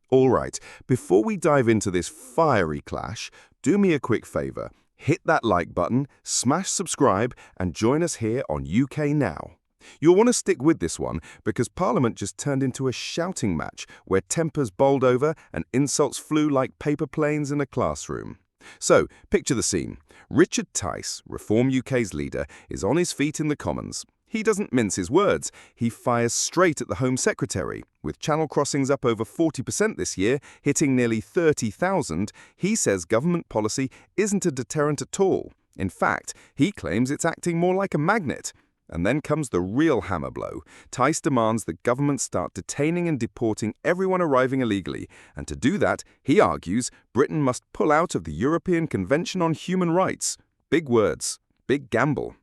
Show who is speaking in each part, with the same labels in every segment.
Speaker 1: All right, before we dive into this fiery clash, do me a quick favor. Hit that like button, smash subscribe, and join us here on UK Now. You'll want to stick with this one because Parliament just turned into a shouting match where tempers bowled over and insults flew like paper planes in a classroom. So, picture the scene. Richard Tice, Reform UK's leader, is on his feet in the Commons. He doesn't mince his words. He fires straight at the Home Secretary. With channel crossings up over 40% this year, hitting nearly 30,000, he says government policy isn't a deterrent at all. In fact, he claims it's acting more like a magnet. And then comes the real hammer blow. Tice demands the government start detaining and deporting everyone arriving illegally, and to do that, he argues, Britain must pull out of the European Convention on Human Rights. Big words, big gamble.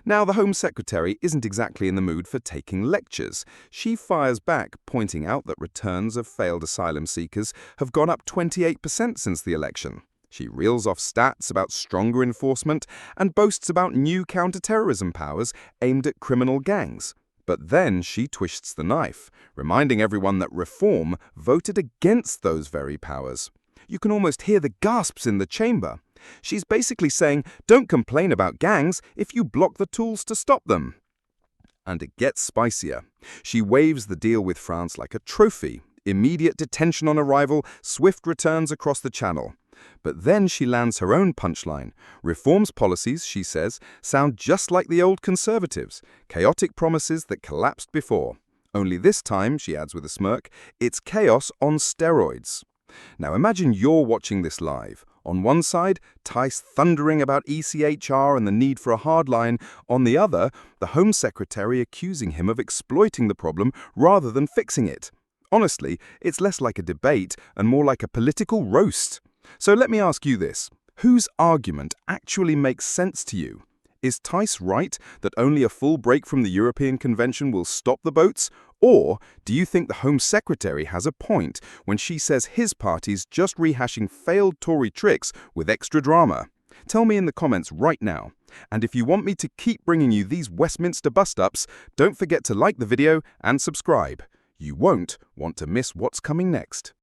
Speaker 1: Now, the Home Secretary isn't exactly in the mood for taking lectures. She fires back, pointing out that returns of failed asylum seekers have gone up 28% since the election. She reels off stats about stronger enforcement and boasts about new counterterrorism powers aimed at criminal gangs. But then she twists the knife, reminding everyone that Reform voted against those very powers. You can almost hear the gasps in the chamber. She's basically saying, don't complain about gangs if you block the tools to stop them. And it gets spicier. She waves the deal with France like a trophy. Immediate detention on arrival, swift returns across the channel. But then she lands her own punchline. Reform's policies, she says, sound just like the old Conservatives, chaotic promises that collapsed before. Only this time, she adds with a smirk, it's chaos on steroids. Now imagine you're watching this live. On one side, Tice thundering about ECHR and the need for a hard line. On the other, the Home Secretary accusing him of exploiting the problem rather than fixing it. Honestly, it's less like a debate and more like a political roast. So let me ask you this. Whose argument actually makes sense to you? Is Tice right that only a full break from the European Convention will stop the boats? Or do you think the Home Secretary has a point when she says his party's just rehashing failed Tory tricks with extra drama? Tell me in the comments right now. And if you want me to keep bringing you these Westminster bust-ups, don't forget to like the video and subscribe. You won't want to miss what's coming next.